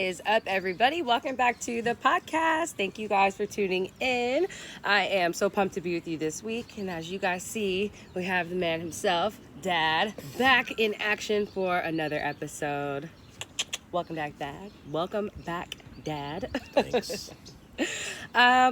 is up, everybody? Welcome back to the podcast. Thank you guys for tuning in. I am so pumped to be with you this week. And as you guys see, we have the man himself, Dad, back in action for another episode. Welcome back, Dad. Welcome back, Dad. Thanks.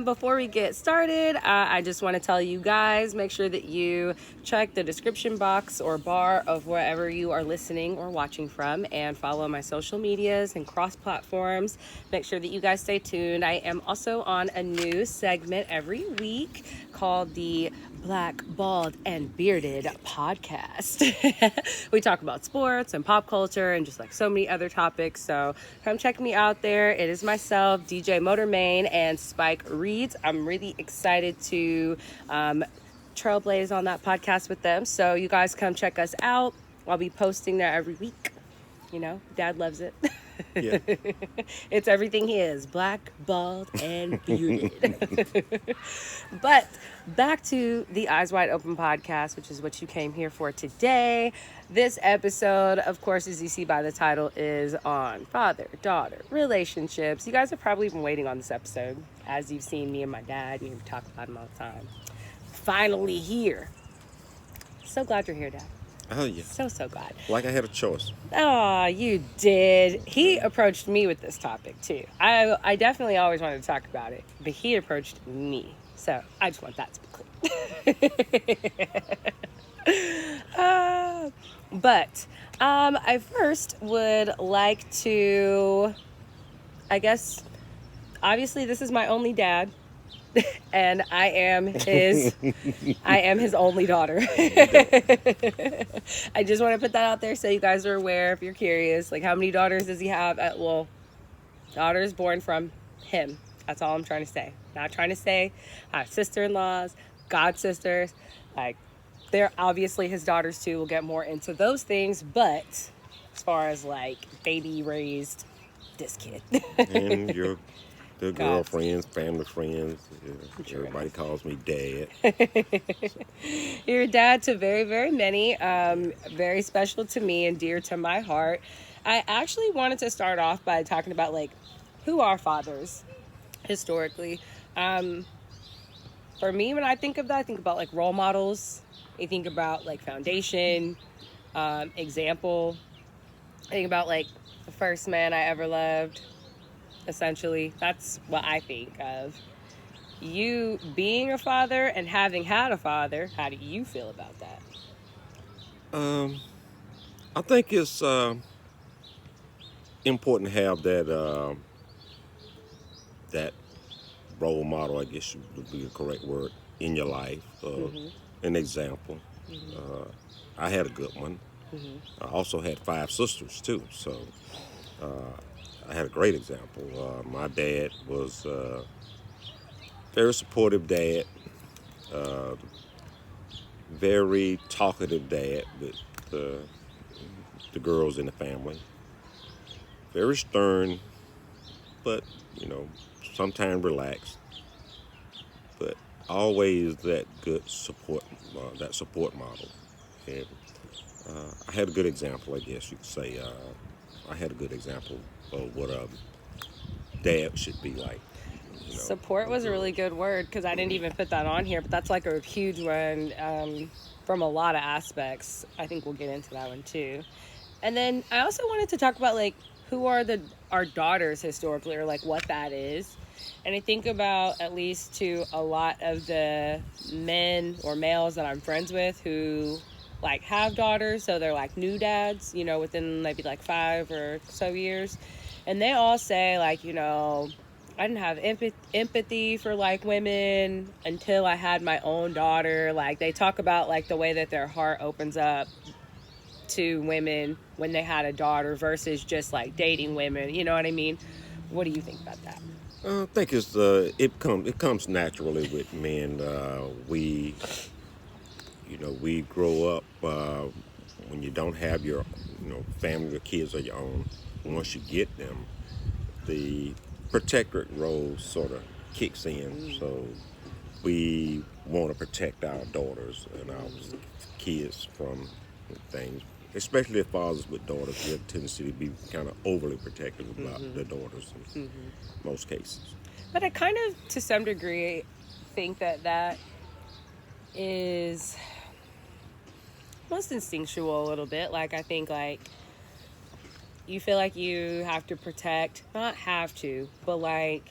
Before we get started, I just want to tell you guys, make sure that you check the description box or bar of wherever you are listening or watching from, and follow my social medias and cross platforms. Make sure that you guys stay tuned. I am also on a new segment every week called the Black, Bald, and Bearded podcast. We talk about sports and pop culture and just like so many other topics. So come check me out there. It is myself, DJ Motormain, and Spike Reeds. I'm really excited to trailblaze on that podcast with them. So you guys come check us out. I'll be posting there every week. You know, Dad loves it. Yeah. It's everything he is, black, bald, and bearded. But back to the Eyes Wide Open podcast, which is what you came here for today. This episode, of course, as you see by the title, is on father-daughter relationships. You guys have probably been waiting on this episode, as you've seen me and my dad, and you talk about him all the time. Finally here. So glad you're here, Dad. Oh, yeah. So glad. Like I had a choice. Oh, you did. He approached me with this topic, too. I definitely always wanted to talk about it, but he approached me. So I just want that to be clear. But I first would like to, I guess, obviously this is my only dad. And I am his only daughter. I just want to put that out there so you guys are aware, if you're curious. Like, how many daughters does he have? Daughters born from him. That's all I'm trying to say. Not trying to say I have sister-in-laws, god sisters. Like, they're obviously his daughters too. We'll get more into those things. But as far as like baby raised, this kid. And the girlfriends, family friends. Everybody calls me Dad. You're a dad to very, very many. Very special to me and dear to my heart. I actually wanted to start off by talking about like who are fathers historically. For me, when I think of that, I think about like role models. I think about like foundation, example. I think about like the first man I ever loved. Essentially, that's what I think of. You being a father and having had a father, how do you feel about that? I think it's important to have that role model, I guess would be the correct word, in your life. An example. I had a good one. I also had 5 sisters too, so I had a great example. My dad was a very supportive dad, very talkative dad with the girls in the family. Very stern, but, sometimes relaxed. But always that good support model. And I had a good example, I guess you could say. I had a good example of what a dad should be like. Support was a really good word because I didn't even put that on here, but that's like a huge one from a lot of aspects. I think we'll get into that one too. And then I also wanted to talk about like who are our daughters historically, or like what that is. And I think about, at least to a lot of the men or males that I'm friends with who like have daughters, so they're like new dads, within maybe like 5 or so years. And they all say like, I didn't have empathy for like women until I had my own daughter. Like they talk about like the way that their heart opens up to women when they had a daughter versus just like dating women. You know what I mean? What do you think about that? I think it comes naturally with men. We grow up when you don't have your family or kids of your own. Once you get them, the protectorate role sort of kicks in. So we want to protect our daughters and our kids from things. especially if fathers with daughters, they have a tendency to be kind of overly protective about their daughters in most cases. But I kind of, to some degree, think that that is almost instinctual a little bit. Like, I think, like, you feel like you have to protect, not have to, but, like,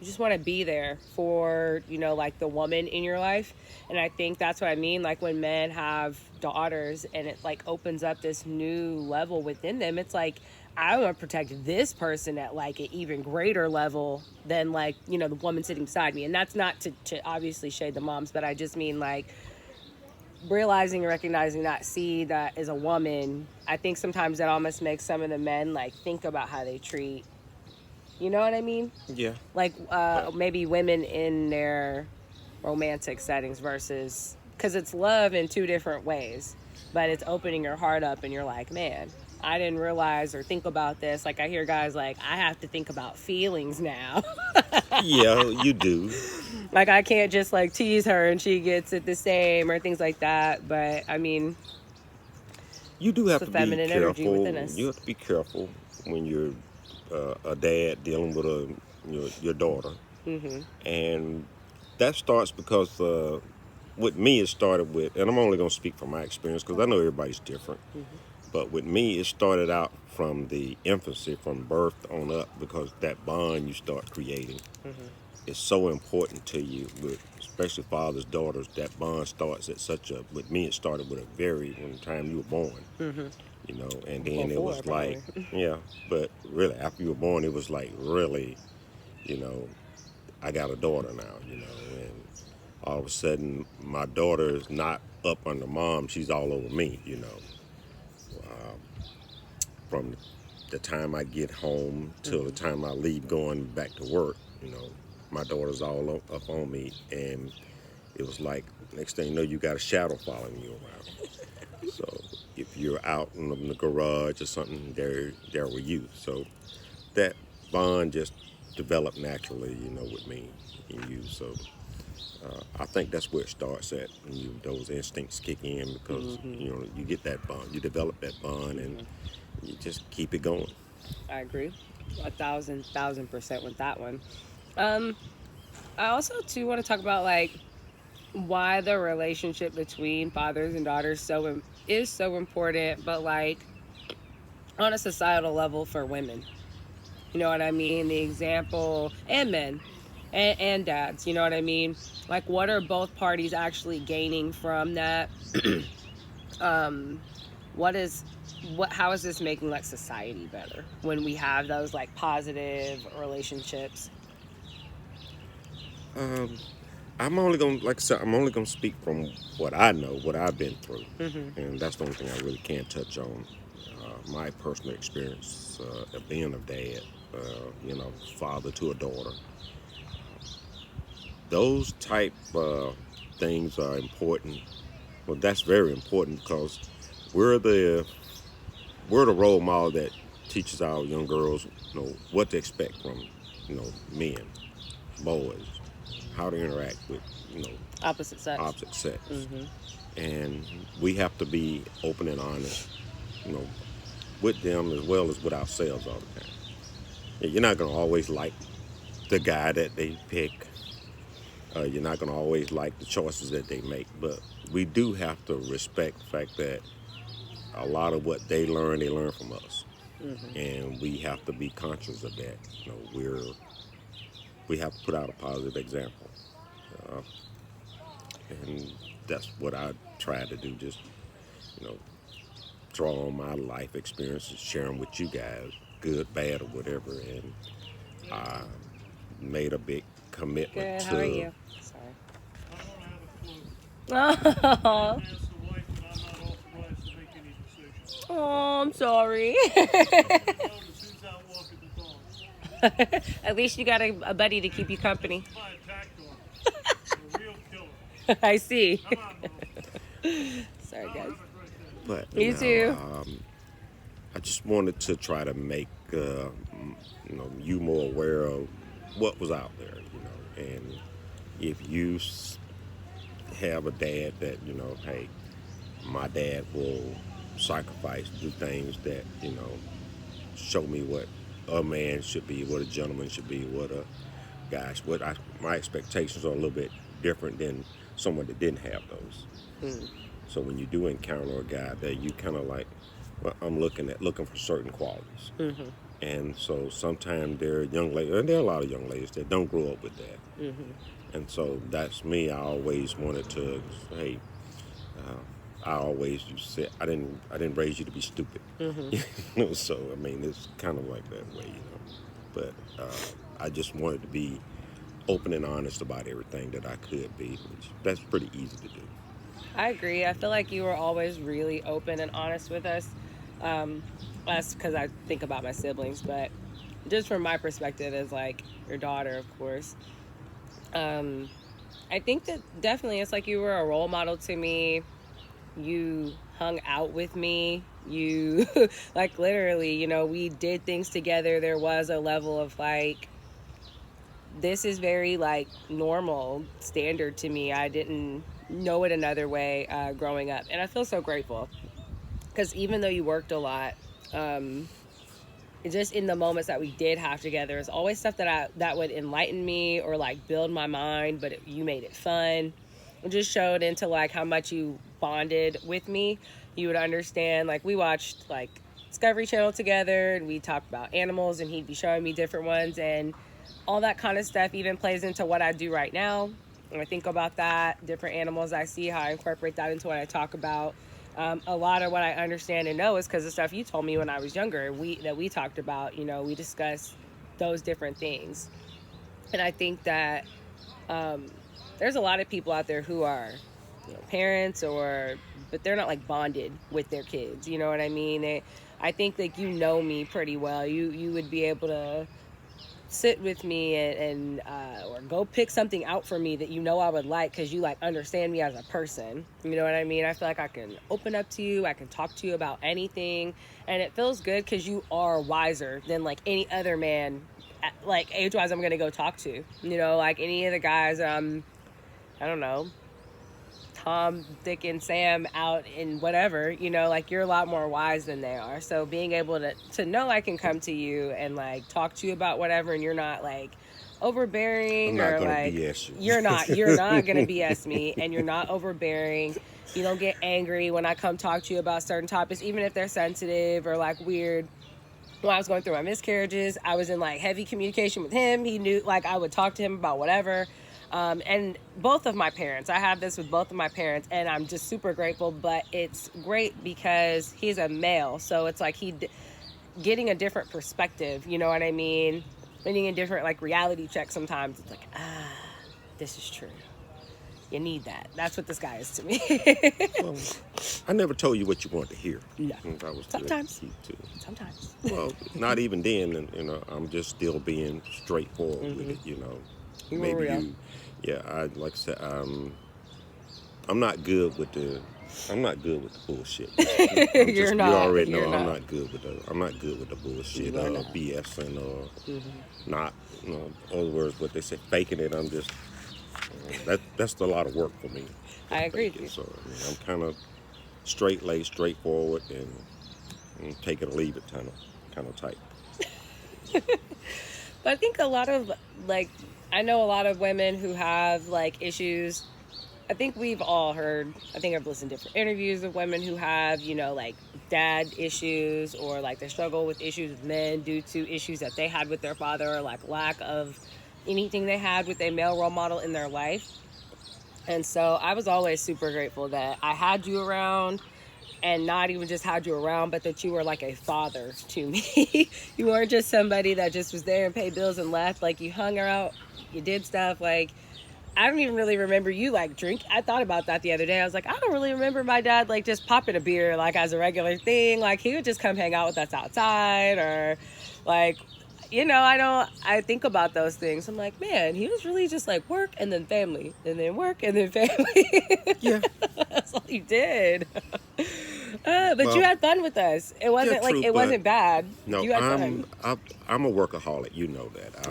you just want to be there for, you know, like, the woman in your life. And I think that's what I mean. Like, when men have daughters and it, like, opens up this new level within them, it's like, I want to protect this person at, like, an even greater level than, like, you know, the woman sitting beside me. And that's not to obviously shade the moms, but I just mean, like, realizing and recognizing that seed that is a woman. I think sometimes that almost makes some of the men, like, think about how they treat, you know what I mean? Yeah. Like, But maybe women in their romantic settings versus, because it's love in two different ways, but it's opening your heart up and you're like, man, I didn't realize or think about this. Like, I hear guys like, I have to think about feelings now. yeah, you do. Like, I can't just, like, tease her and she gets it the same or things like that. But I mean, You do have the to be feminine energy careful. within us. You have to be careful when you're a dad dealing with your daughter, and that starts because with me it started with, and I'm only going to speak from my experience because I know everybody's different. But with me, it started out from the infancy, from birth on up, because that bond you start creating is so important to you, with especially fathers, daughters. That bond starts at such a. With me, it started with a very when the time you were born, you know, and then it Before, was like, probably. yeah, but really after you were born, it was like really, you know, I got a daughter now, you know, and all of a sudden my daughter is not up under mom; she's all over me, you know. From the time I get home till the time I leave going back to work, you know, my daughter's all up on me, and it was like next thing you know, you got a shadow following you around. So if you're out in the garage or something, there were you. So that bond just developed naturally, you know, with me and you. So I think that's where it starts at when those instincts kick in, because you know you get that bond, you develop that bond, and you just keep it going. I agree 1,000% with that one. I also too want to talk about, like, why the relationship between fathers and daughters is so important, but, like, on a societal level for women. You know what I mean? The example, and men, and dads. You know what I mean? Like, what are both parties actually gaining from that? um, how is this making, like, society better when we have those, like, positive relationships? Um, I'm only gonna, like I said, I'm only gonna speak from what I know, what I've been through, and that's the only thing I really can touch on. My personal experience of being a dad, you know, father to a daughter. Those type things are important. Well, that's very important because we're the we're the role model that teaches our young girls, you know, what to expect from, you know, men, boys, how to interact with, you know, Opposite sex. opposite sex. And we have to be open and honest, you know, with them as well as with ourselves all the time. You're not going to always like the guy that they pick. You're not going to always like the choices that they make. But we do have to respect the fact that a lot of what they learn from us. And we have to be conscious of that. You know, we have to put out a positive example. Uh, and that's what I try to do, just, you know, draw on my life experiences, share them with you guys, good, bad, or whatever. And I made a big commitment Good. to. How are you? Sorry. I don't have a clue. Oh, Ask the wife, but I'm not authorized to make any decisions. I'm sorry. Notice who's out walking the dog. At least you got a buddy to keep you company. Just my attack dog. A real killer. I see. Come on, Mo. Sorry, I'll guys. have it right there. But You too. I just wanted to try to make you know, you more aware of what was out there, you know, and if you have a dad that, you know, hey, my dad will sacrifice, do things that, show me what a man should be, what a gentleman should be, what a gosh, my expectations are a little bit different than someone that didn't have those. So when you do encounter a guy that you kind of like, well, I'm looking for certain qualities. And so sometimes there are young ladies, and there are a lot of young ladies that don't grow up with that. And so that's me. I always wanted to, hey, I always said I didn't raise you to be stupid. So I mean it's kind of like that way, But I just wanted to be open and honest about everything that I could be, which that's pretty easy to do. I agree. I feel like you were always really open and honest with us. Us, because I think about my siblings, but just from my perspective as like your daughter, of course. I think that definitely it's like you were a role model to me. You hung out with me. You, like literally, we did things together. There was a level of like, this is very like normal, standard to me. I didn't know it another way growing up. And I feel so grateful because even though you worked a lot, just in the moments that we did have together, it's always stuff that would enlighten me or like build my mind, but you made it fun. It just showed into like how much you bonded with me. You would understand, like we watched like Discovery Channel together and we talked about animals and he'd be showing me different ones, and all that kind of stuff even plays into what I do right now. And I think about that, different animals I see, how I incorporate that into what I talk about. A lot of what I understand and know is because of stuff you told me when I was younger. We talked about, we discussed those different things. And I think that there's a lot of people out there who are parents but they're not like bonded with their kids. You know what I mean? I think that me pretty well. You would be able to sit with me and or go pick something out for me that I would like because you like understand me as a person. You know what I mean? I feel like I can open up to you. I can talk to you about anything, and it feels good because you are wiser than like any other man, like age-wise, I'm gonna go talk to. Like any of the guys. I don't know, Tom, Dick, and Sam out in whatever, like you're a lot more wise than they are. So being able to know I can come to you and like talk to you about whatever, and you're not like overbearing or like BS you. you're not gonna BS me, and you're not overbearing. You don't get angry when I come talk to you about certain topics, even if they're sensitive or like weird. When I was going through my miscarriages, I was in like heavy communication with him. He knew like I would talk to him about whatever. And both of my parents, I have this with both of my parents, and I'm just super grateful. But it's great because he's a male, so it's like getting a different perspective. You know what I mean? Getting a different like reality check. Sometimes it's like, this is true. You need that. That's what this guy is to me. Well, I never told you what you wanted to hear. No. I was Sometimes. Too. Sometimes. Well, not even then. And I'm just still being straightforward with it. You Maybe were real. like I said, I'm not good with the bullshit. You're not. You already know You're I'm not. not good with the bullshit, You are not. BSing or not. In other words, what they say, faking it. I'm just that's a lot of work for me. I agree with you. So I'm kind of straight-laced, straightforward, and take it or leave it kind of type. But I think a lot of I know a lot of women who have like issues. I think we've all heard, I think I've listened to different interviews of women who have, like dad issues, or like they struggle with issues with men due to issues that they had with their father, or like lack of anything they had with a male role model in their life. And so I was always super grateful that I had you around, and not even just had you around, but that you were like a father to me. You weren't just somebody that just was there and paid bills and left. Like you hung out, you did stuff. Like I don't even really remember you like drink. I thought about that the other day. I was like, I don't really remember my dad like just popping a beer like as a regular thing. Like he would just come hang out with us outside, or like, I think about those things. I'm like, man, he was really just like work and then family and then work and then family. Yeah. That's all he did. But you had fun with us. It wasn't it wasn't bad. No, You had fun. I'm a workaholic. You know that.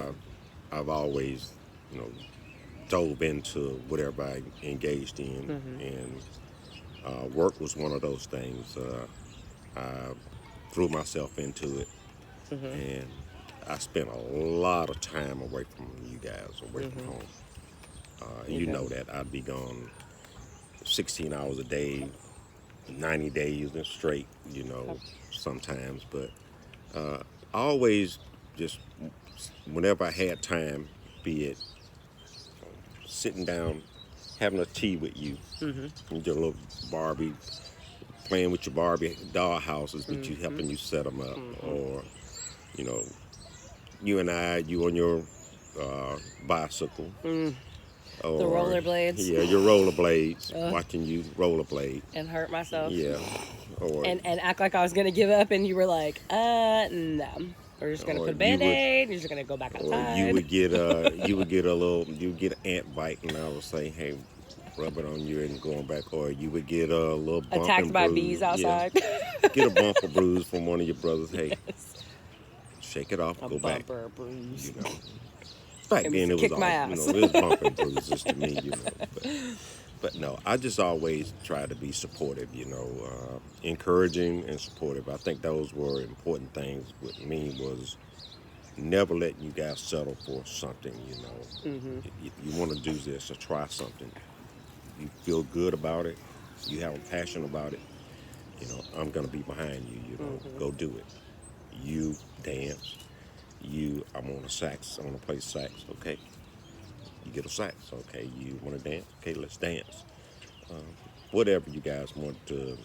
I've always, dove into whatever I engaged in, and work was one of those things. I threw myself into it, Mm-hmm. and I spent a lot of time away from you guys, away from home. You know that I'd be gone 16 hours a day, 90 days in straight, sometimes. But I always just, whenever I had time, be it sitting down, having a tea with you, with your little Barbie, playing with your Barbie doll houses, with you helping you set them up, or, you know, you and I, you on your bicycle. Or, The rollerblades. Yeah, your rollerblades, watching you rollerblade. And hurt myself. Yeah. Or, And act like I was gonna give up, and you were like, no. We're just gonna Or put a you Band-Aid, you're just gonna go back or outside. you would get an ant bite, and I would say, hey, rub it on you and going back. Or you would get a little bump Attacked and by bruise. bees outside. Yeah. Get a bump or bruise from one of your brothers. Hey, shake it off, A go back. bumper bruise. Back It then was it was kick my all, ass. it was bump and bruises to me, But no, I just always try to be supportive, encouraging and supportive. I think those were important things with me, was never letting you guys settle for something, You want to do this or try something. You feel good about it. You have a passion about it. I'm going to be behind you, Go do it. You dance. I'm on to play sax. Okay. You get a sax. Okay. You want to dance? Okay, let's dance. Whatever you guys want to,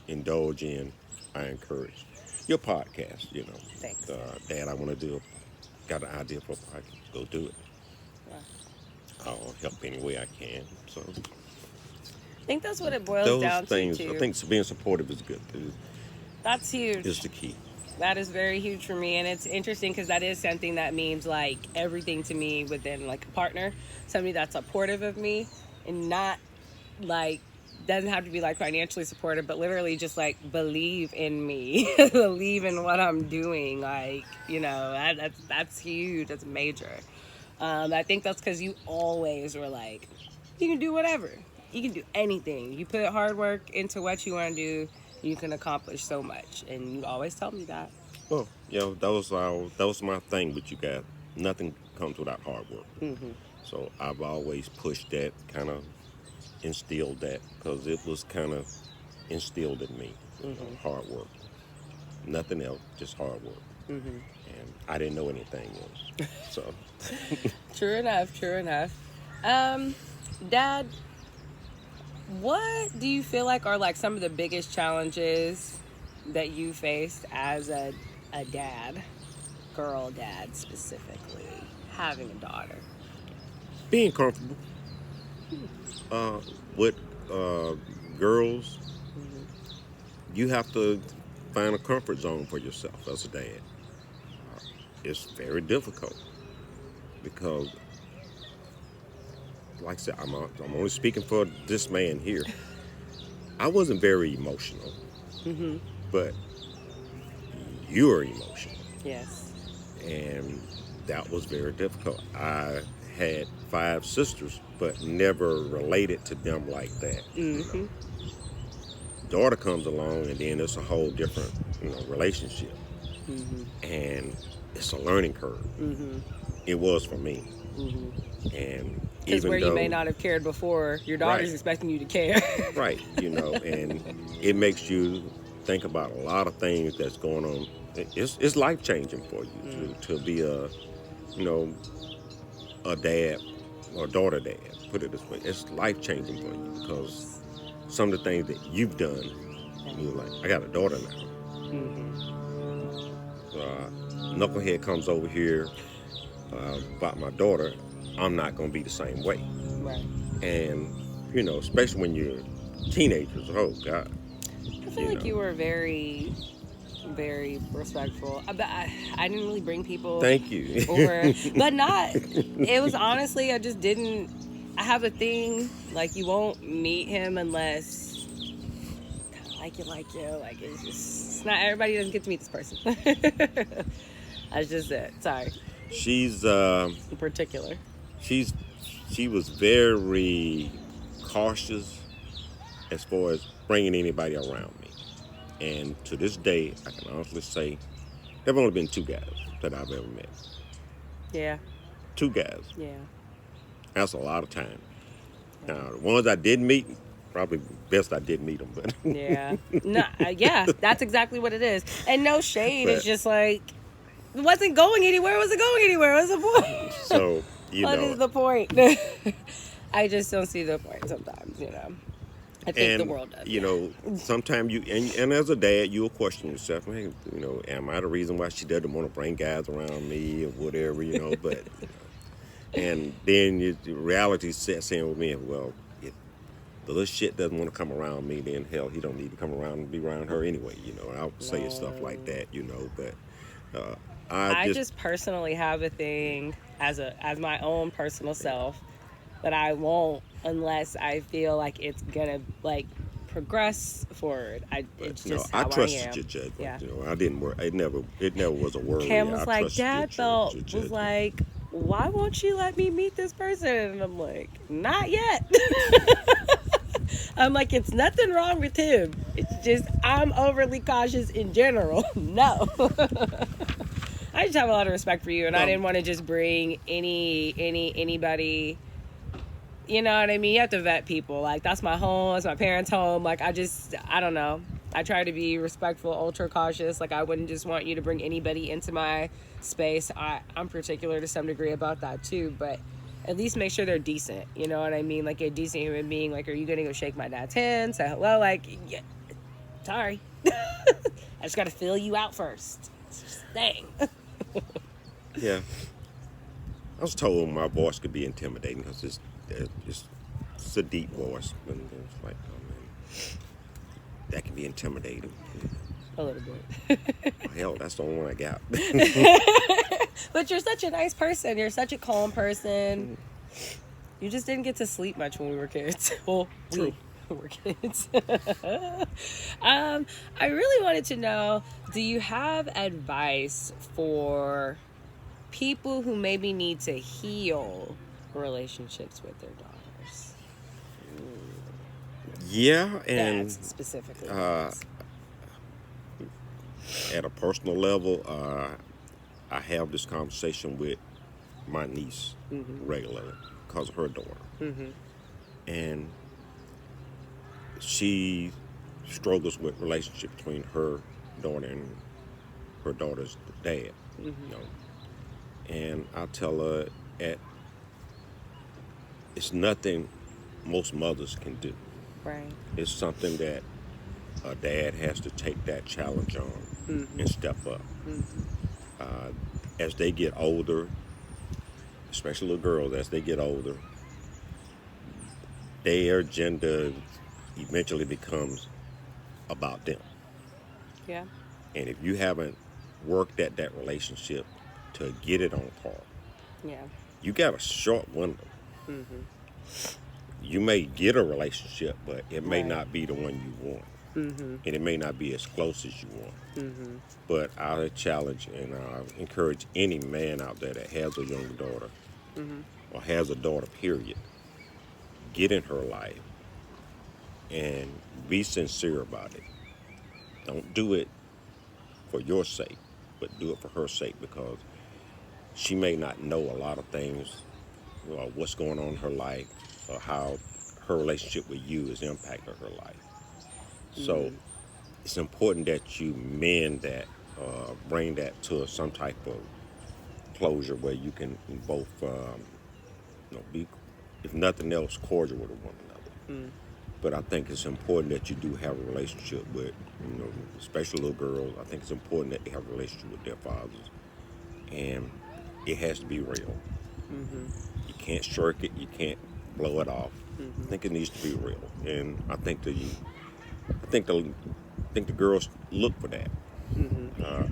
indulge in, I encourage. Your podcast, Thanks. Dad, I want to got an idea for a podcast. Go do it. I'll help any way I can. So I think that's what it boils those down things, to, too. I think being supportive is good. That's huge. Is the key. That is very huge for me, and it's interesting because that is something that means like everything to me within like a partner, somebody that's supportive of me, and not like doesn't have to be like financially supportive, but literally just like believe in me, believe in what I'm doing. Like that's huge. That's major. I think that's because you always were like, you can do whatever, you can do anything. You put hard work into what you want to do. You can accomplish so much, and you always tell me that. Well, that was my thing with you guys. Nothing comes without hard work. So I've always pushed that, kind of instilled that, because it was kind of instilled in me. Hard work, nothing else, just hard work. And I didn't know anything else. So True enough. Dad, what do you feel like are like some of the biggest challenges that you faced as a dad, girl dad specifically, having a daughter? being comfortable with girls, you have to find a comfort zone for yourself as a dad. It's very difficult because, like I said, I'm only speaking for this man here. I wasn't very emotional, but you're emotional. Yes. And that was very difficult. I had 5 sisters, but never related to them like that. Daughter comes along, and then it's a whole different, relationship. And it's a learning curve. It was for me. And Because even where though, you may not have cared before, your daughter's Right. expecting you to care. right, and it makes you think about a lot of things that's going on. It's life changing for you to be a dad or daughter dad. Put it this way, it's life changing for you because some of the things that you've done, you're like, I got a daughter now. Knucklehead comes over here about my daughter. I'm not going to be the same way. Right. And especially when you're teenagers. Oh God. I feel like you were very, very respectful. I didn't really bring people Thank you. over, but not. It was honestly, I just didn't. I have a thing like you won't meet him unless like you. Like it's not everybody doesn't get to meet this person. That's just it. Sorry. She's In particular. she was very cautious as far as bringing anybody around me. And to this day, I can honestly say there have only been 2 guys that I've ever met. Yeah. 2 guys. Yeah. That's a lot of time. Now, the ones I did meet, probably best I did meet them, but Yeah. No, yeah, that's exactly what it is. And no shade. It's But- just like, it wasn't going anywhere. Was it going anywhere? What's the point? so What is the point? I just don't see the point sometimes, I think the world does. Sometimes and as a dad, you'll question yourself, man, am I the reason why she doesn't want to bring guys around me or whatever, but, and then the reality sets in with me, well, if the little shit doesn't want to come around me, then hell, he don't need to come around and be around her anyway, I'll say stuff like that, but I just personally have a thing as my own personal self that I won't unless I feel like it's gonna progress forward. It's just how I trusted I am. your judgment. Yeah. I didn't worry. It never was a worry. Cam was I like, trusted your Dad felt your was judgment. like, why won't you let me meet this person? And I'm like, not yet. I'm like, it's nothing wrong with him. It's just I'm overly cautious in general. No. I just have a lot of respect for you, and I didn't want to just bring anybody. You know what I mean? You have to vet people. Like, that's my home. That's my parents' home. Like, I don't know. I try to be respectful, ultra cautious. Like, I wouldn't just want you to bring anybody into my space. I'm particular to some degree about that, too. But at least make sure they're decent. You know what I mean? Like, a decent human being. Like, are you going to go shake my dad's hand? Say hello? Like, yeah. Sorry. I just got to fill you out first. It's just a thing. Yeah. I was told my voice could be intimidating because it's a deep voice. And it's like, oh man, that can be intimidating. A little bit. Well, hell, that's the only one I got. But you're such a nice person. You're such a calm person. You just didn't get to sleep much when we were kids. Well, True. we were kids. I really wanted to know, do you have advice for people who maybe need to heal relationships with their daughters? Yeah, and That's specifically. at a personal level, I have this conversation with my niece regularly because of her daughter. And she struggles with relationship between her daughter and her daughter's dad. And I tell her it's nothing most mothers can do. Right. It's something that a dad has to take that challenge on and step up. As they get older, especially little girls, as they get older, their gender eventually becomes about them. Yeah. And if you haven't worked at that relationship to get it on par, Yeah. you got a short window. You may get a relationship, but it may Right. not be the one you want. And it may not be as close as you want. But I challenge and I encourage any man out there that has a young daughter or has a daughter, period, get in her life and be sincere about it. Don't do it for your sake, but do it for her sake, because she may not know a lot of things, what's going on in her life, or how her relationship with you is impacting her life. So it's important that you mend that, bring that to some type of closure where you can both, be, if nothing else, cordial with one another. But I think it's important that you do have a relationship with, especially little girls. I think it's important that they have a relationship with their fathers, and it has to be real. You can't shirk it. You can't blow it off. I think it needs to be real, and I think the girls look for that.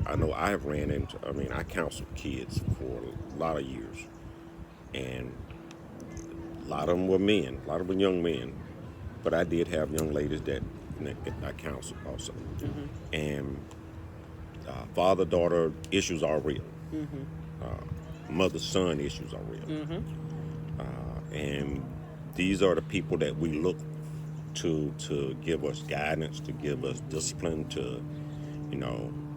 I know I have ran into. I counseled kids for a lot of years, and a lot of them were men. A lot of them were young men, but I did have young ladies that I counseled also. And father-daughter issues are real. Mother-son issues are real. And these are the people that we look to give us guidance, to give us discipline, to,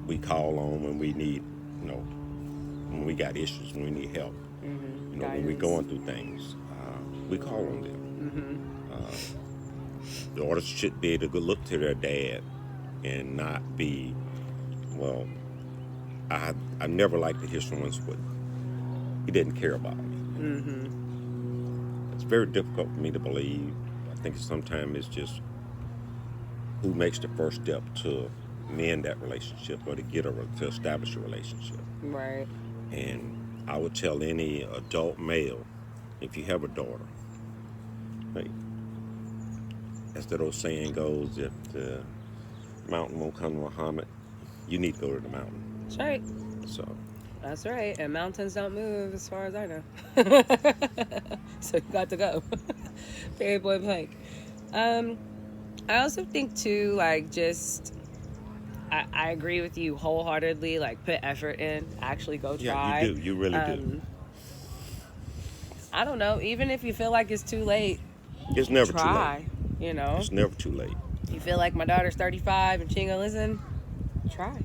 we call on when we need, when we got issues, when we need help. When we're going through things, we call on them. Daughters should be able to look to their dad and not be, well, I never liked to hear someone say, he didn't care about me. It's very difficult for me to believe. I think sometimes it's just who makes the first step to mend that relationship or to establish a relationship. Right. And I would tell any adult male, if you have a daughter, hey, as that old saying goes, if the mountain won't come to Muhammad, you need to go to the mountain. That's right. So. That's right. And mountains don't move as far as I know. So you got to go. Very point blank. I also think too, like, just I agree with you wholeheartedly. Like, put effort in, actually go try. Yeah, you do. You really do. I don't know. Even if you feel like it's too late, it's never try. Too late. You know, it's never too late. You feel like my daughter's 35 and she ain't gonna listen? Try.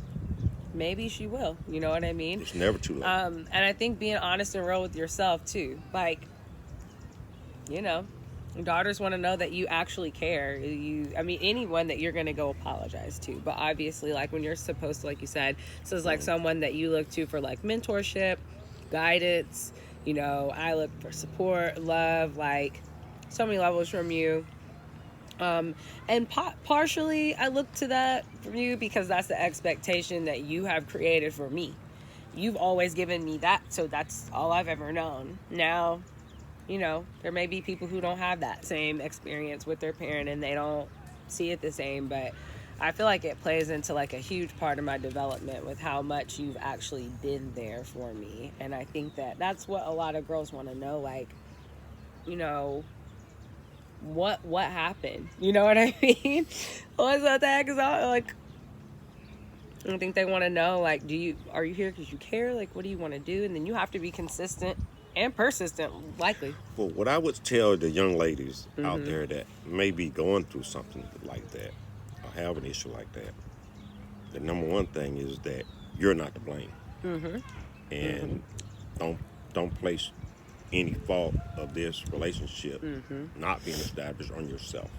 Maybe she will. You know what I mean? It's never too late. And I think being honest and real with yourself too. Like, daughters want to know that you actually care. Anyone that you're going to go apologize to. But obviously, like, when you're supposed to, like you said, so it's like someone that you look to for, like, mentorship, guidance. I look for support, love, like, so many levels from you. And partially, I look to that from you because that's the expectation that you have created for me. You've always given me that, so that's all I've ever known. Now, there may be people who don't have that same experience with their parent and they don't see it the same, but I feel like it plays into, like, a huge part of my development with how much you've actually been there for me. And I think that that's what a lot of girls want to know, like, what happened? You know what I mean? What the heck is all, like, I think they want to know, like, are you here because you care? Like, what do you want to do? And then you have to be consistent and persistent, likely. Well, what I would tell the young ladies out there that may be going through something like that or have an issue like that, the number one thing is that you're not to blame. And don't place any fault of this relationship not being established on yourself.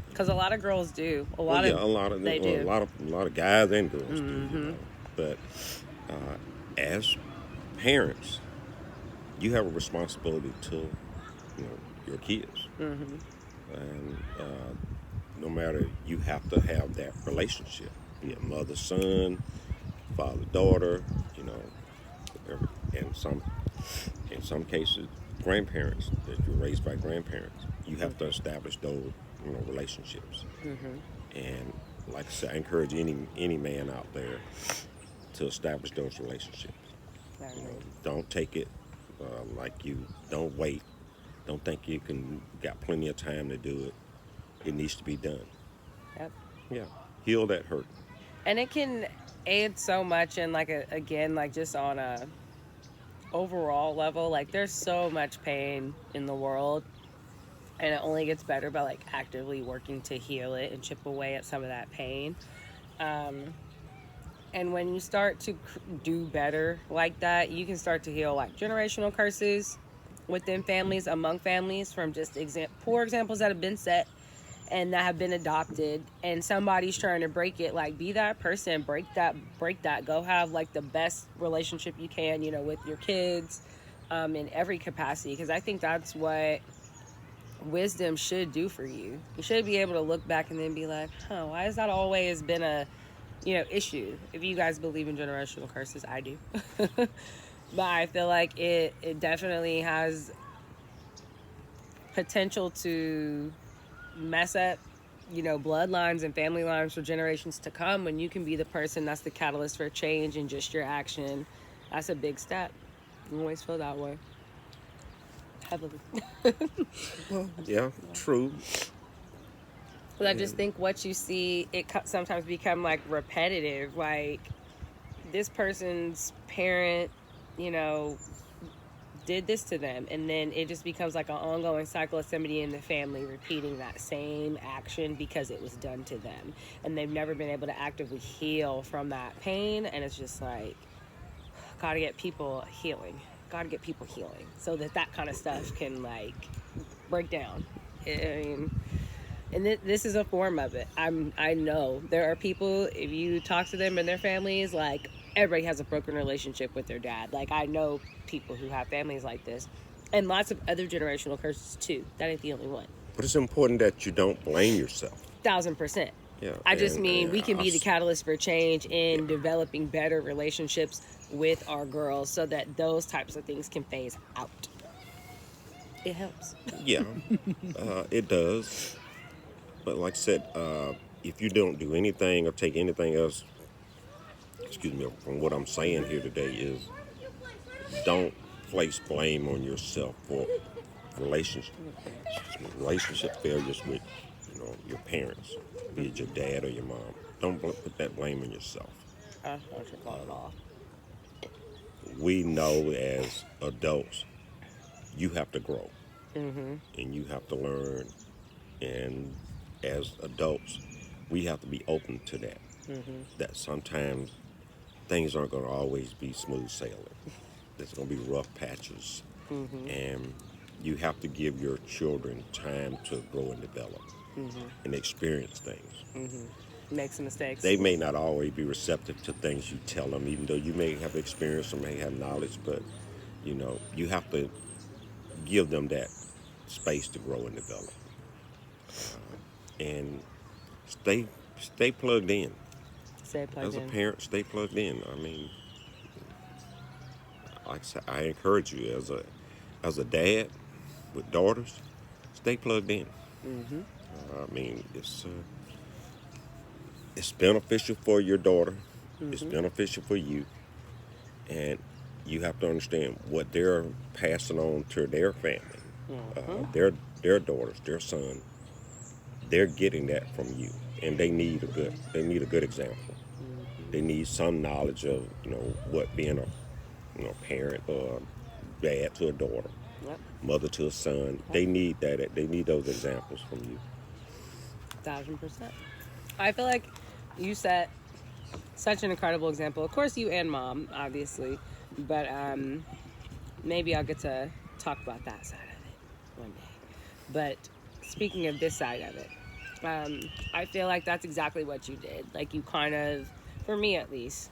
Because a lot of girls do. A lot of guys and girls do. But as parents, you have a responsibility to your kids, and no matter, you have to have that relationship. Be it mother son, father daughter, in some cases, grandparents that you're raised by grandparents. You have to establish those relationships. And like I said, I encourage any man out there to establish those relationships. Don't take it don't wait. Don't think you got plenty of time to do it. It needs to be done. Yep. Yeah. Heal that hurt. And it can aid so much in, like, just on a overall level. Like, there's so much pain in the world, and it only gets better by, like, actively working to heal it and chip away at some of that pain. And when you start to do better like that, you can start to heal, like, generational curses within families, among families, from just poor examples that have been set and that have been adopted, and somebody's trying to break it. Like, be that person, break that. Go have, like, the best relationship you can, with your kids, in every capacity, because I think that's what wisdom should do for you. You should be able to look back and then be like, why has that always been a issue? If you guys believe in generational curses, I do. But I feel like it definitely has potential to mess up, bloodlines and family lines for generations to come, when you can be the person that's the catalyst for change, and just your action. That's a big step. I always feel that way. Heavily. Well, yeah, true. But I just think what you see, it sometimes become, like, repetitive. Like, this person's parent, did this to them, and then it just becomes like an ongoing cycle of somebody in the family repeating that same action because it was done to them, and they've never been able to actively heal from that pain. And it's just like, gotta get people healing so that kind of stuff can like break down. I mean, and this is a form of it. I know there are people, if you talk to them and their families, like, everybody has a broken relationship with their dad. Like, I know people who have families like this, and lots of other generational curses too. That ain't the only one. But it's important that you don't blame yourself. 1000%. Yeah, I just mean we can be the catalyst for change in developing better relationships with our girls so that those types of things can phase out. It helps. Yeah, it does. But like I said, if you don't do anything or take anything else, excuse me, from what I'm saying here today is don't place blame on yourself for relationship failures with, your parents, be it your dad or your mom. Don't put that blame on yourself. That's what you call it all. We know as adults, you have to grow, Mm-hmm. and you have to learn, and as adults, we have to be open to that. Mm-hmm. That sometimes things aren't going to always be smooth sailing. There's going to be rough patches, Mm-hmm. and you have to give your children time to grow and develop and experience things. Mm-hmm. Make some mistakes. They may not always be receptive to things you tell them, even though you may have experience or may have knowledge, but you have to give them that space to grow and develop. And stay plugged in. Stay plugged As a in. parent, stay plugged in. I mean, like I said, I encourage you as a dad with daughters, stay plugged in. Mm-hmm. I mean, it's beneficial for your daughter. Mm-hmm. It's beneficial for you, and you have to understand what they're passing on to their family, their daughters, their son. They're getting that from you, and they need a good example. Mm-hmm. They need some knowledge of what being a parent or dad to a daughter, Yep. mother to a son. They need that. They need those examples from you. 1000%. I feel like you set such an incredible example. Of course, you and mom, obviously, but maybe I'll get to talk about that side of it one day. But speaking of this side of it, I feel like that's exactly what you did. Like, you kind of, for me at least,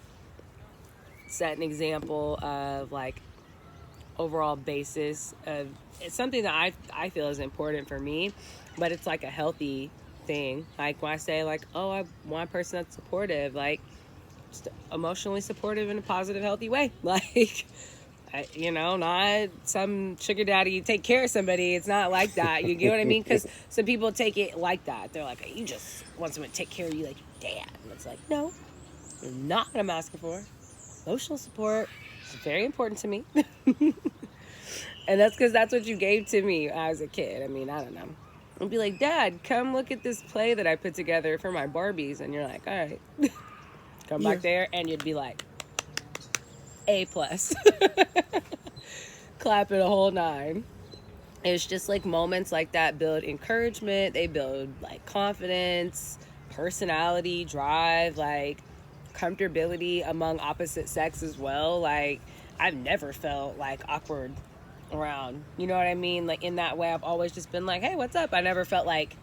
set an example of like overall basis of it's something that I feel is important for me, but it's like a healthy thing. Like, when I say like, oh, I want a person that's supportive, like just emotionally supportive in a positive, healthy way. Like, not some sugar daddy take care of somebody. It's not like that. You get what I mean? Because some people take it like that. They're like, you just want someone to take care of you like your dad. And it's like, no, you're not what I'm asking for. Emotional support is very important to me. And that's because that's what you gave to me as a kid. I mean, I don't know. I'd be like, Dad, come look at this play that I put together for my Barbies. And you're like, all right. Come back there, and you'd be like, A+. Clapping a whole 9. It's just like moments like that build encouragement. They build like confidence, personality, drive, like comfortability among opposite sex as well. Like, I've never felt like awkward around, you know what I mean? Like, in that way, I've always just been like, hey, what's up? I never felt like,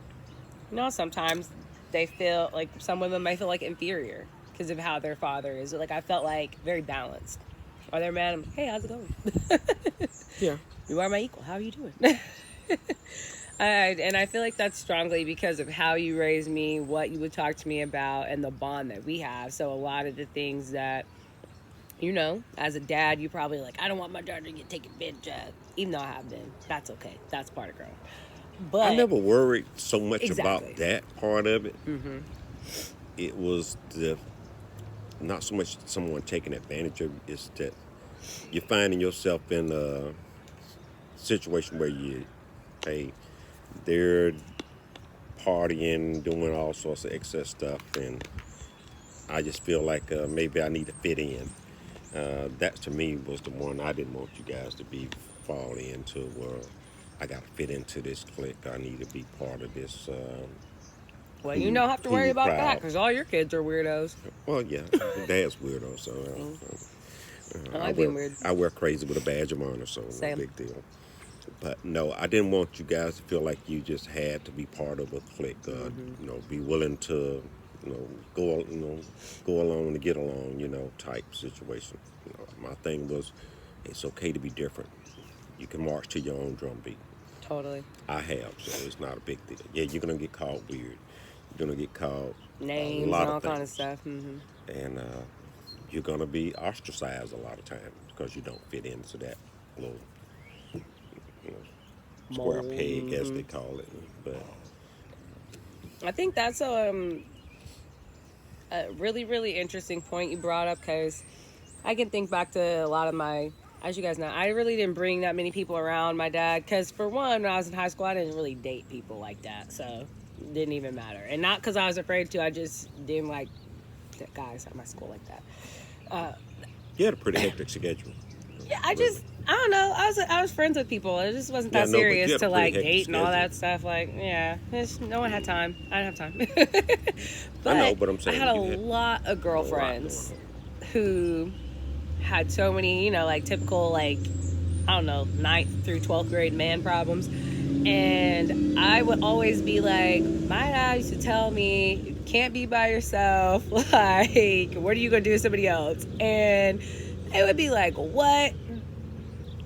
sometimes they feel like some women might feel like inferior because of how their father is. Like, I felt like very balanced. Or they're mad, I'm like, hey, how's it going? Yeah. You are my equal. How are you doing? And I feel like that's strongly because of how you raised me, what you would talk to me about, and the bond that we have. So a lot of the things that, as a dad, you probably like, I don't want my daughter to get taken advantage of. Even though I have been. That's okay. That's part of growing. But I never worried so much Exactly. about that part of it. Mm-hmm. It was not so much someone taking advantage of you, it's that you're finding yourself in a situation where they're partying, doing all sorts of excess stuff, and I just feel like maybe I need to fit in. That to me was the one I didn't want you guys to be fall into, well, I got to fit into this clique. I need to be part of this Well, you don't have to worry cool about that crowd. because all your kids are weirdos. Well, yeah, dad's weirdo, so I like I being wear weird. I wear crazy with a badge of honor, so no Same. big deal. But no, I didn't want you guys to feel like you just had to be part of a clique. Be willing to, go along to get along, type situation. My thing was, it's okay to be different. You can march to your own drum beat. Totally. I have, so it's not a big deal. Yeah, you're gonna get called weird. You're gonna get called Names a lot and all of kind of things, stuff. and you're gonna be ostracized a lot of times because you don't fit into that little, square Mold. peg, as they call it. But I think that's a really, really interesting point you brought up because I can think back to a lot of my, as you guys know, I really didn't bring that many people around my dad because, for one, when I was in high school, I didn't really date people like that. So it didn't even matter. And not because I was afraid to, I just didn't like guys at my school like that. you had a pretty hectic schedule. Yeah, I don't know. I was friends with people. It just wasn't that Yeah, no, but you serious had a to pretty like hectic date and all schedule. that stuff. Like, yeah, no one had time. I didn't have time. But I know, but I'm saying I had a you had lot of girlfriends going who had so many, like typical, like, I don't know, 9th through 12th grade man problems. And I would always be like, my dad used to tell me, you can't be by yourself. Like, what are you going to do with somebody else? And it would be like, what?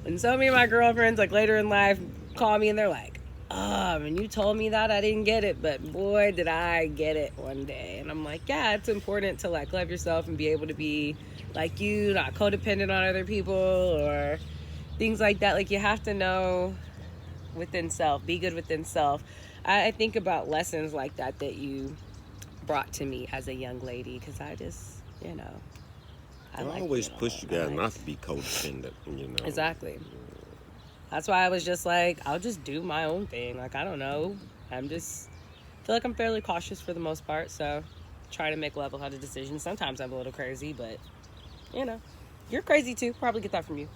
And so many of my girlfriends, like later in life, call me and they're like, when you told me that, I didn't get it, but boy, did I get it one day. And I'm like, yeah, it's important to like love yourself and be able to be like you, not codependent on other people or things like that. Like, you have to know within self, be good within self. I think about lessons like that you brought to me as a young lady because I just, I I like always being push you alone. guys not to be codependent, Exactly. That's why I was just like, I'll just do my own thing. Like, I don't know. Feel like I'm fairly cautious for the most part. So try to make level-headed decisions. Sometimes I'm a little crazy, but, you're crazy too. Probably get that from you.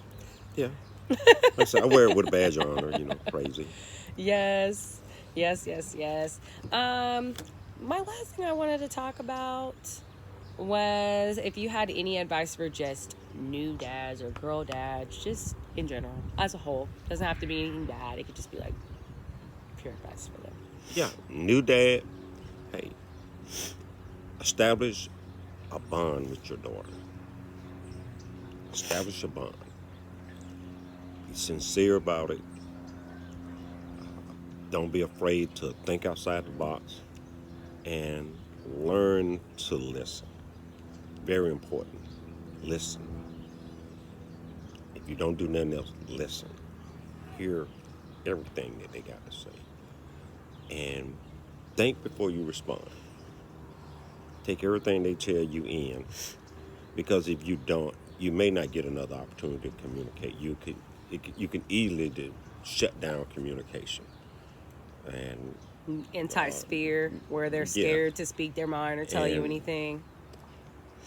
Yeah. Like I said, I wear it with a badge of honor, crazy. Yes. Yes, yes, yes. My last thing I wanted to talk about was if you had any advice for just new dads or girl dads, just in general, as a whole. Doesn't have to be anything bad. It could just be like pure advice for them. Yeah, new dad, hey, establish a bond with your daughter. Establish a bond. Be sincere about it. Don't be afraid to think outside the box and learn to listen. Very important. Listen. If you don't do nothing else, listen. Hear everything that they got to say. And think before you respond. Take everything they tell you in, because if you don't, you may not get another opportunity to communicate. You can easily shut down communication. And Entice fear, where they're yeah, scared to speak their mind or tell you And- anything.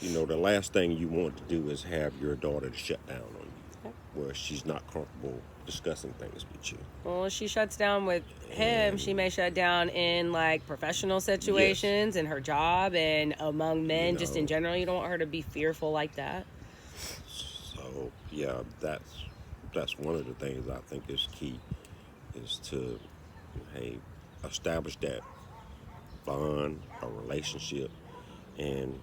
the last thing you want to do is have your daughter to shut down on you, Yep. where she's not comfortable discussing things with you. Well, if she shuts down with him, she may shut down in like professional situations and her job and among men, just in know. general. You don't want her to be fearful like that. So yeah, that's one of the things I think is key, is to, hey, establish that bond, a relationship, and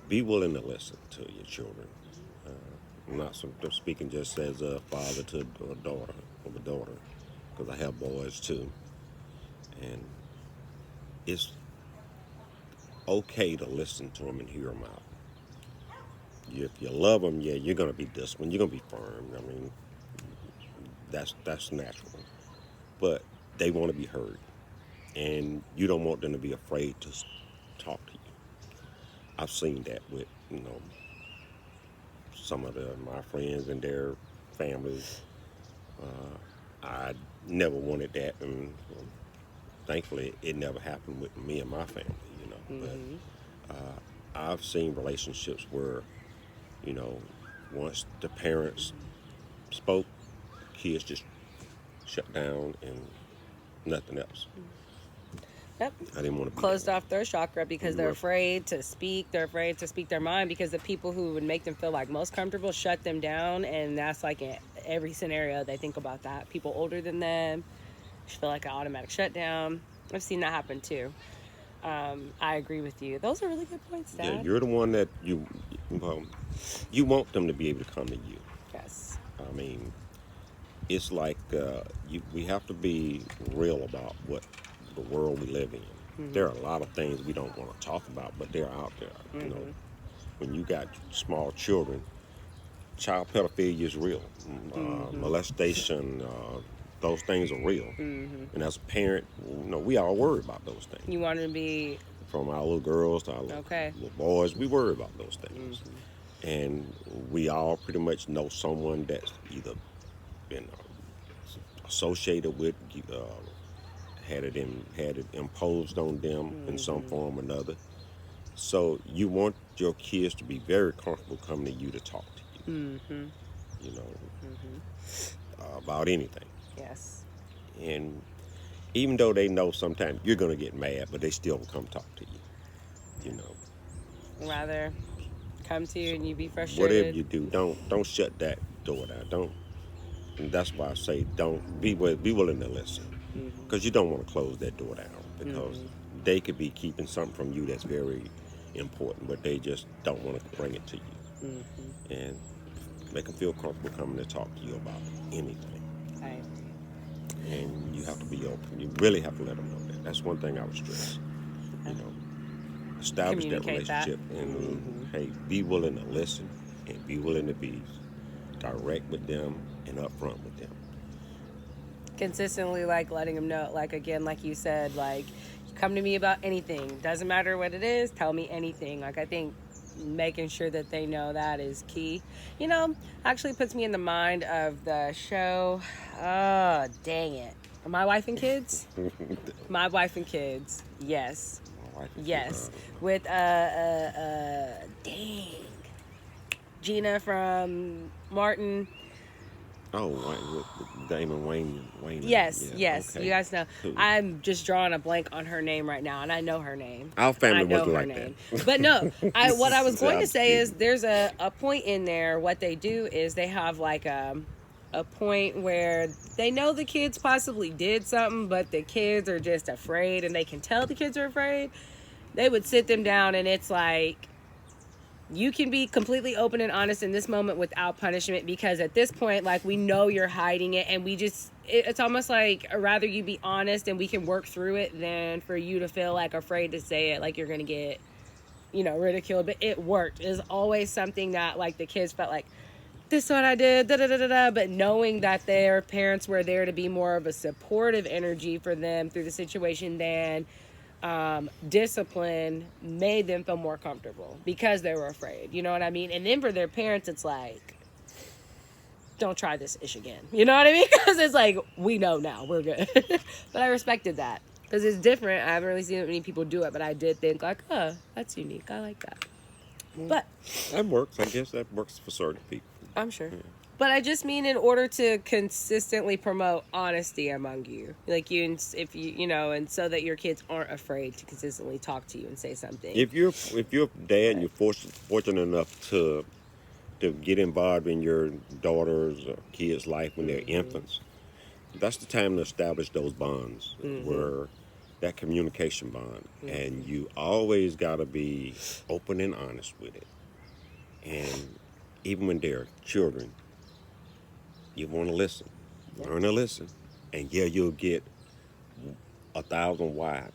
be willing to listen to your children. I'm not speaking just as a father to a daughter, because I have boys too, and it's okay to listen to them and hear them out. If you love them, yeah, you're gonna be disciplined. You're gonna be firm. I mean, that's natural. But they want to be heard, and you don't want them to be afraid to talk to you. I've seen that with some of my friends and their families. I never wanted that, and thankfully, it never happened with me and my family. But I've seen relationships where, once the parents spoke, kids just shut down and nothing else. Yep. I didn't want to be Closed that off their chakra because they're afraid to speak. They're afraid to speak their mind because the people who would make them feel like most comfortable shut them down. And that's like in every scenario they think about that. People older than them feel like an automatic shutdown. I've seen that happen too. I agree with you. Those are really good points, Dad. Yeah, you're the one that you want them to be able to come to you. Yes. I mean, it's like we have to be real about what the world we live in. Mm-hmm. There are a lot of things we don't want to talk about, but they're out there. Mm-hmm. You know, when you got small children, child pedophilia is real. Molestation, those things are real. Mm-hmm. And as a parent, you know, we all worry about those things. You want to be... From our little girls to our little boys, we worry about those things. Mm-hmm. And we all pretty much know someone that's either been associated with, had it imposed on them in some form or another. So you want your kids to be very comfortable coming to you to talk to you. Mm-hmm. You know, about anything. Yes. And even though they know sometimes you're going to get mad, but they still will come talk to you. You know. Rather come to you and you be frustrated. Whatever you do, don't shut that door down. Don't. And that's why I say don't be willing to listen, because you don't want to close that door down, because they could be keeping something from you that's very important, but they just don't want to bring it to you, and make them feel comfortable coming to talk to you about anything. I agree. And you have to be open. You really have to let them know that. That's one thing I would stress. You know, establish that relationship, and hey, be willing to listen and be willing to be direct with them and upfront with them. Consistently, like, letting them know, like, again, like you said, like, come to me about anything. Doesn't matter what it is, tell me anything. Like, I think making sure that they know that is key. You know, actually puts me in the mind of the show, oh, dang it. My Wife and Kids? My Wife and Kids, yes. Yes. With, dang. Gina from Martin. Oh, with Damon Wayne. Yes, yeah, yes. okay. You guys know. Cool. I'm just drawing a blank on her name right now, and I know her name. Our family I know wasn't her like name. that. But no, what I was going to say kidding. is there's a point in there. What they do is they have like a point where they know the kids possibly did something, but the kids are just afraid, and they can tell the kids are afraid. They would sit them down, and it's like, you can be completely open and honest in this moment without punishment, because at this point, like, we know you're hiding it, and it's almost like rather you be honest and we can work through it than for you to feel like afraid to say it, like you're going to get, you know, ridiculed. But it worked. It's always something that, like, the kids felt like, this is what I did, da-da-da-da-da, but knowing that their parents were there to be more of a supportive energy for them through the situation than discipline made them feel more comfortable because they were afraid. You know what I mean? And then for their parents, it's like, don't try this ish again. You know what I mean? Because it's like, we know now, we're good. But I respected that because it's different. I haven't really seen many people do it, but I did think like, oh, that's unique. I like that. But that works. I guess that works for certain people. I'm sure. Yeah. But I just mean in order to consistently promote honesty among you, like if you know, and so that your kids aren't afraid to consistently talk to you and say something. If you're dad and you're fortunate enough to get involved in your daughter's or kids' life when they're infants, that's the time to establish those bonds, where that communication bond, and you always got to be open and honest with it. And even when they're children, you want to listen, learn to listen, and yeah, you'll get 1,000 why.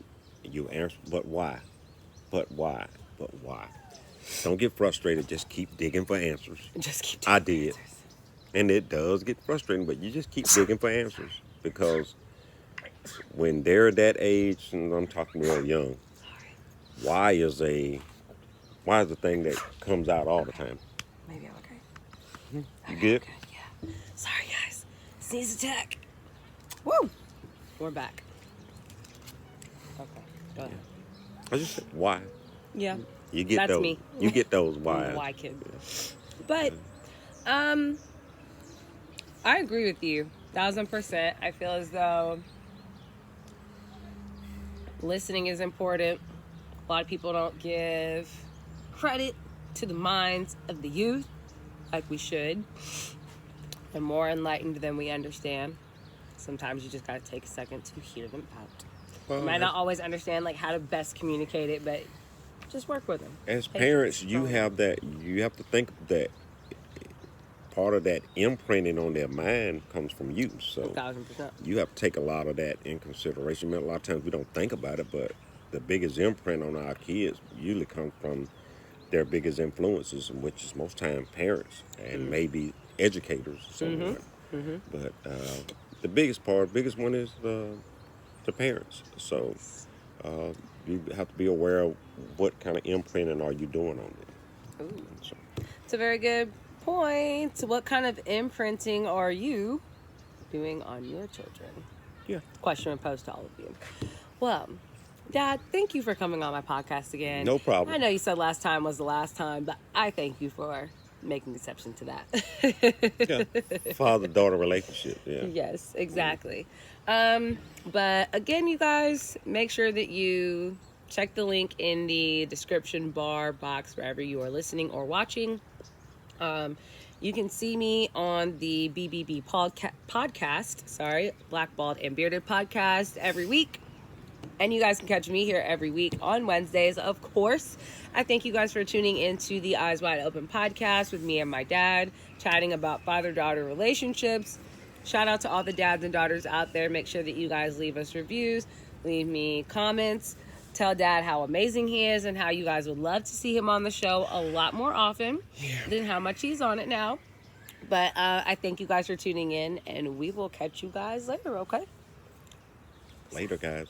You answer, but why? But why? But why? Don't get frustrated. Just keep digging for answers. Just keep. I did, and it does get frustrating, but you just keep digging for answers, because when they're that age, and I'm talking real young, why is a thing that comes out all the time. Maybe I'm okay. You good? Yeah. Sorry, guys. Sneeze attack. Woo! We're back. Okay. Go ahead. I just said why. Yeah. You get That's those. me. You get those why. Why kid? But I agree with you. 1000%. I feel as though listening is important. A lot of people don't give credit to the minds of the youth like we should. They're more enlightened than we understand. Sometimes you just gotta take a second to hear them out. Well, You might not always understand like how to best communicate it, but just work with them. as Patience, parents, you strong. have that. You have to think that part of that imprinting on their mind comes from you. So 1000%. you have to take a lot of that in consideration. I mean, a lot of times we don't think about it, but the biggest imprint on our kids usually comes from their biggest influences, which is most time parents and maybe educators or someone. But the biggest one is the parents. So you have to be aware of what kind of imprinting are you doing on them. Ooh. So, It's a very good point. What kind of imprinting are you doing on your children? yeah. Question and posed to all of you. Well, Dad, thank you for coming on my podcast again. No problem. I know you said last time was the last time, but I thank you for making exception to that. Yeah. Father-daughter relationship. Yeah. Yes, exactly. But again, you guys, make sure that you check the link in the description bar box wherever you are listening or watching. You can see me on the BBB podcast, Blackballed and Bearded podcast every week. And you guys can catch me here every week on Wednesdays, of course. I thank you guys for tuning into the Eyes Wide Open podcast with me and my dad, chatting about father-daughter relationships. Shout out to all the dads and daughters out there. Make sure that you guys leave us reviews, leave me comments, tell Dad how amazing he is and how you guys would love to see him on the show a lot more often than how much he's on it now. But I thank you guys for tuning in, and we will catch you guys later, okay? Later, guys.